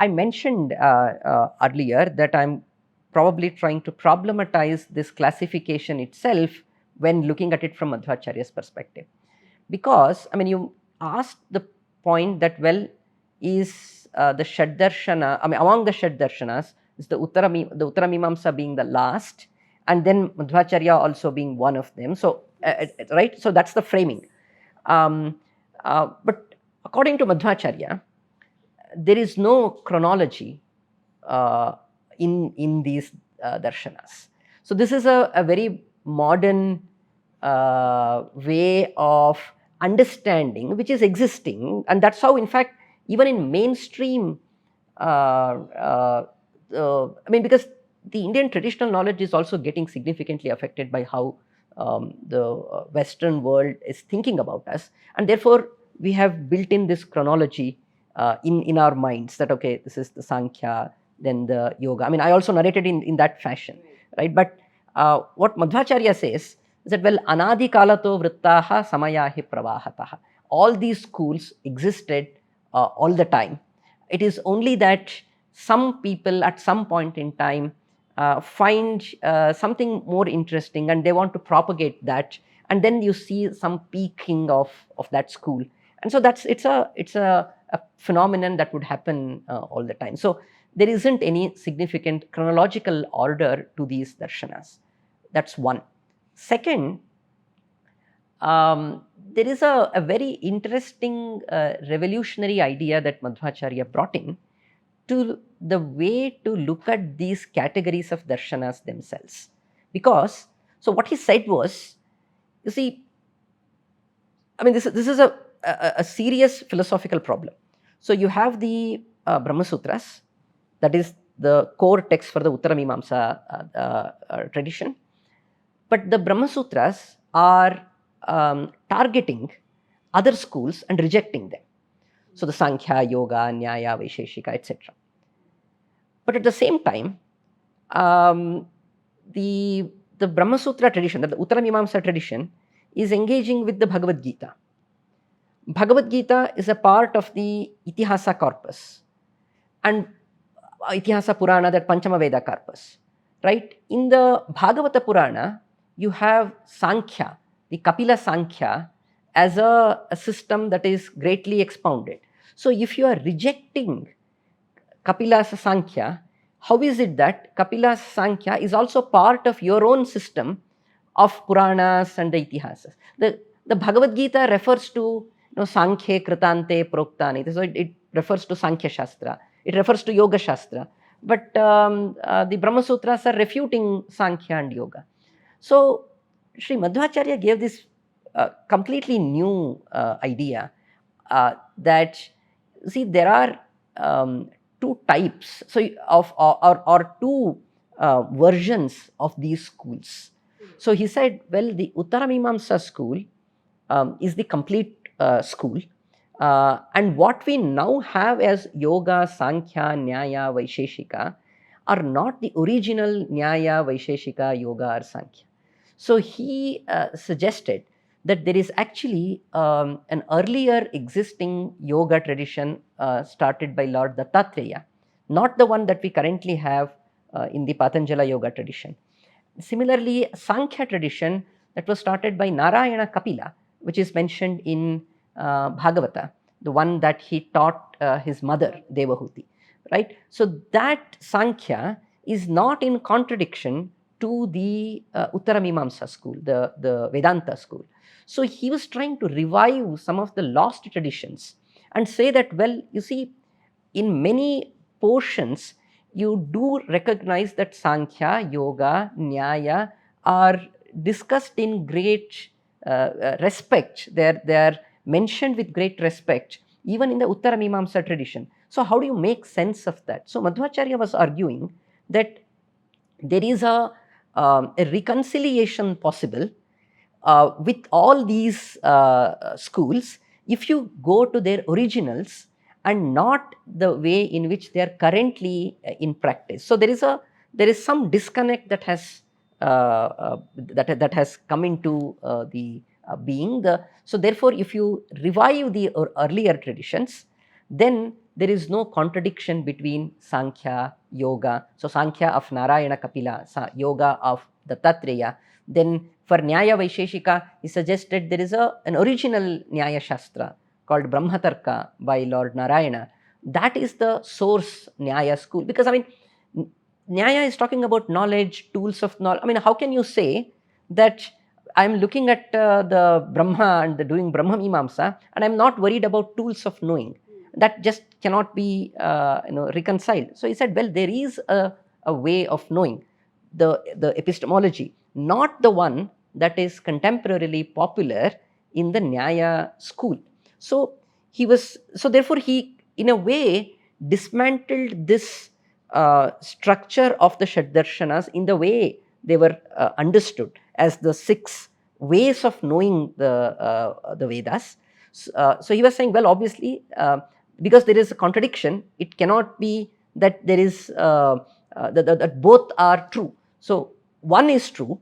I mentioned earlier that I'm probably trying to problematize this classification itself when looking at it from Madhvacharya's perspective. Because, I mean, you asked the point that, well, is the Shaddarshana, I mean, among the Shaddarshanas, is the Uttaramimamsa being the last, and then Madhvacharya also being one of them. So, right, so that's the framing. But according to Madhvacharya, there is no chronology in these darshanas. So this is a very modern way of understanding which is existing, and that's how, in fact, even in mainstream, I mean, because the Indian traditional knowledge is also getting significantly affected by how the Western world is thinking about us, and therefore we have built in this chronology in our minds that, okay, this is the Sāṅkhya, then the yoga. I mean, I also narrated in that fashion, right? But what Madhvacharya says is that, well, anadi kalato vrittaha samayahi pravahataha. All these schools existed all the time. It is only that some people at some point in time find something more interesting and they want to propagate that, and then you see some peaking of that school. And so it's a phenomenon that would happen all the time. So there isn't any significant chronological order to these darshanas. That's one. Second, there is a very interesting revolutionary idea that Madhvacharya brought in to the way to look at these categories of darshanas themselves. Because, so what he said was, you see, I mean, this is a serious philosophical problem. So you have the Brahma Sutras, that is the core text for the Uttaramimamsa tradition. But the Brahma Sutras are targeting other schools and rejecting them. So the Sāṅkhya, Yoga, Nyaya, Vaisheshika, etc. But at the same time, the Brahma Sutra tradition, the Uttaramimamsa tradition, is engaging with the Bhagavad Gita. Bhagavad Gita is a part of the Itihasa corpus, and Itihasa Purana, that Panchama Veda corpus, right? In the Bhagavata Purana, you have Sāṅkhya, the Kapila Sāṅkhya, as a system that is greatly expounded. So if you are rejecting Kapila's Sāṅkhya, how is it that Kapila's Sāṅkhya is also part of your own system of Puranas and the Itihasas? The Bhagavad Gita refers to Sāṅkhye, Kritante, Proktani. So it refers to Sāṅkhya Shastra. It refers to Yoga Shastra. But the Brahma Sutras are refuting Sāṅkhya and Yoga. So Sri Madhvacharya gave this completely new idea that, see, there are two types or two versions of these schools. So he said, well, the Uttaramimamsa school is the complete school, and what we now have as Yoga, Sāṅkhya, Nyaya, Vaisheshika are not the original Nyaya, Vaisheshika, Yoga or Sāṅkhya. So he suggested that there is actually an earlier existing yoga tradition started by Lord Dattātreya, not the one that we currently have in the Patanjala yoga tradition. Similarly, Sāṅkhya tradition that was started by Narayana Kapila, which is mentioned in Bhagavata, the one that he taught his mother, Devahuti, right? So that Sāṅkhya is not in contradiction to the Uttaramimamsa school, the Vedanta school. So he was trying to revive some of the lost traditions and say that, well, you see, in many portions, you do recognize that Sāṅkhya, Yoga, Nyaya are discussed in great respect. They're mentioned with great respect, even in the Uttaramimamsa tradition. So how do you make sense of that? So Madhvacharya was arguing that there is a reconciliation possible with all these schools if you go to their originals and not the way in which they are currently in practice. So there is some disconnect that has that has come into the being. So therefore, if you revive the earlier traditions, then there is no contradiction between Sāṅkhya, Yoga. So Sāṅkhya of Narayana Kapila, Yoga of Dattātreya. Then for Nyaya Vaisheshika, he suggested there is an original Nyaya Shastra called Brahmatarka by Lord Narayana. That is the source Nyaya school. Because I mean, Nyaya is talking about knowledge, tools of knowledge. I mean, how can you say that I'm looking at the Brahma and doing Brahma Mimamsa and I'm not worried about tools of knowing? That just cannot be reconciled. So he said, well, there is a way of knowing, the epistemology, not the one that is contemporarily popular in the Nyaya school. So therefore he in a way dismantled this structure of the Darśanas in the way they were understood as the 6 ways of knowing the Vedas. So he was saying, well, obviously, because there is a contradiction, it cannot be that there is that both are true. So one is true.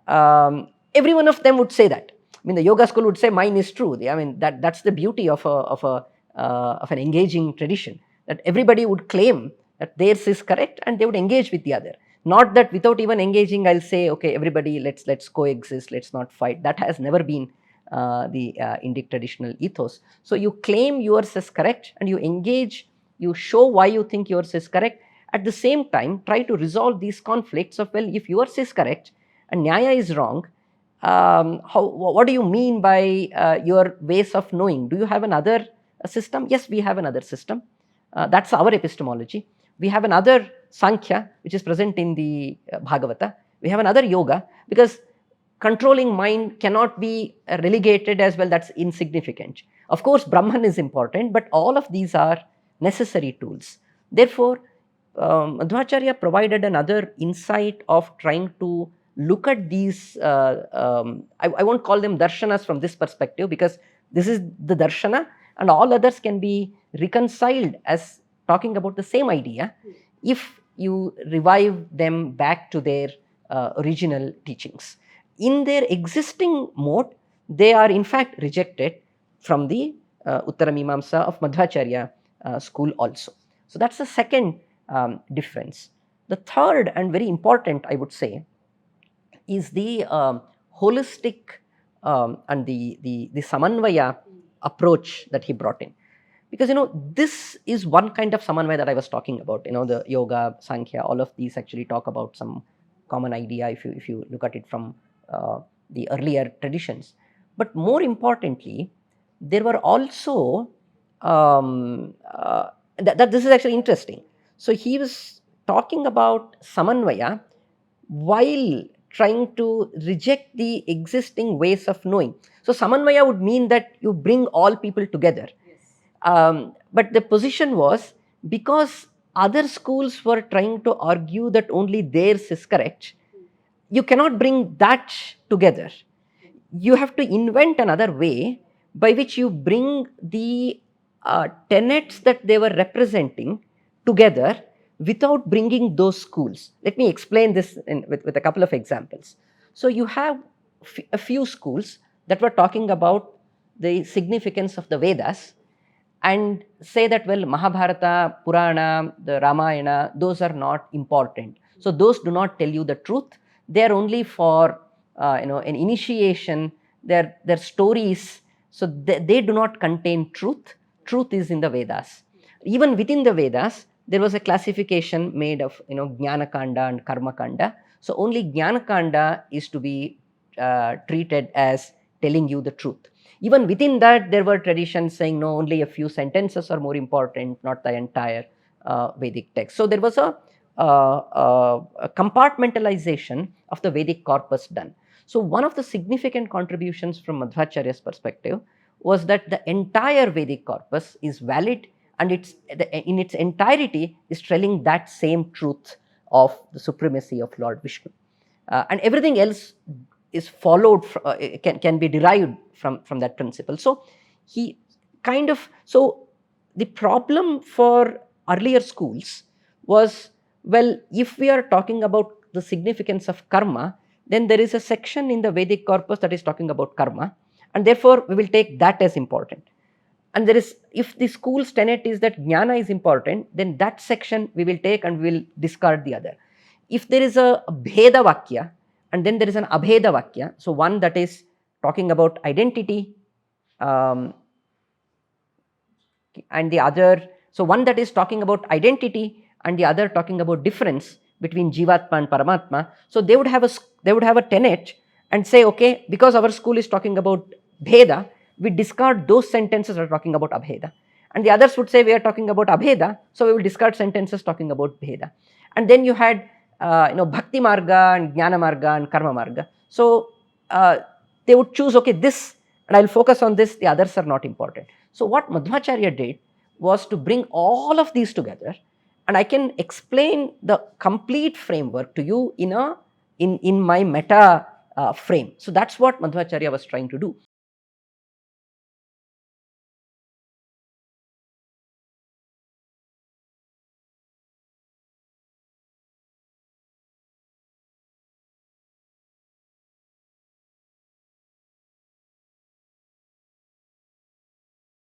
Every one of them would say that. I mean, the yoga school would say mine is true. I mean, that's the beauty of an engaging tradition, that everybody would claim that theirs is correct and they would engage with the other. Not that without even engaging, I'll say, okay, everybody, let's coexist, let's not fight. That has never been the Indic traditional ethos. So you claim yours is correct and you engage, you show why you think yours is correct. At the same time, try to resolve these conflicts of, well, if yours is correct and Nyaya is wrong, what do you mean by your ways of knowing? Do you have another system? Yes, we have another system. That's our epistemology. We have another Sāṅkhya, which is present in the Bhagavata. We have another yoga, because controlling mind cannot be relegated as, well, that's insignificant. Of course, Brahman is important, but all of these are necessary tools. Therefore, Madhvācārya provided another insight of trying to look at these, I won't call them Darśanas from this perspective, because this is the Darshana and all others can be reconciled as talking about the same idea if you revive them back to their original teachings. In their existing mode, they are in fact rejected from the Uttaramimamsa of Madhvācārya school also. So that's the second difference. The third and very important, I would say, is the holistic and the samanvaya approach that he brought in. Because, this is one kind of samanvaya that I was talking about. The yoga, Sāṅkhya, all of these actually talk about some common idea if you look at it from the earlier traditions. But more importantly, there were also, this is actually interesting. So he was talking about samanvaya while trying to reject the existing ways of knowing. So samanvaya would mean that you bring all people together. But the position was, because other schools were trying to argue that only theirs is correct, you cannot bring that together. You have to invent another way by which you bring the tenets that they were representing together without bringing those schools. Let me explain this with a couple of examples. So you have a few schools that were talking about the significance of the Vedas and say that, well, Mahabharata, Purana, the Ramayana, those are not important. So those do not tell you the truth. They are only for an initiation. They're stories. So they do not contain truth. Truth is in the Vedas. Even within the Vedas, there was a classification made of jñāna kanda and karma kanda. So only jñāna kanda is to be treated as telling you the truth. Even within that, there were traditions saying, no, only a few sentences are more important, not the entire Vedic text. So there was a compartmentalization of the Vedic corpus done. So one of the significant contributions from Madhvacharya's perspective was that the entire Vedic corpus is valid and in its entirety is telling that same truth of the supremacy of Lord Vishnu. And everything else is followed, can be derived from that principle. So so the problem for earlier schools was, well, if we are talking about the significance of karma, then there is a section in the Vedic corpus that is talking about karma, and therefore we will take that as important. And there is, if the school's tenet is that jnana is important, then that section we will take and we will discard the other. If there is a bheda vakya and then there is an abheda vakya, so one that is talking about identity, and the other, so one that is talking about identity and the other talking about difference between jivatma and paramatma, so they would have a tenet and say, okay, because our school is talking about bheda, we discard those sentences that are talking about abheda, and the others would say we are talking about abheda, so we will discard sentences talking about bheda. And then you had bhakti marga and jnana marga and karma marga, so they would choose, okay, this, and I will focus on this, the others are not important. So what Madhvacharya did was to bring all of these together, and I can explain the complete framework to you in my meta frame. So that's what Madhvacharya was trying to do.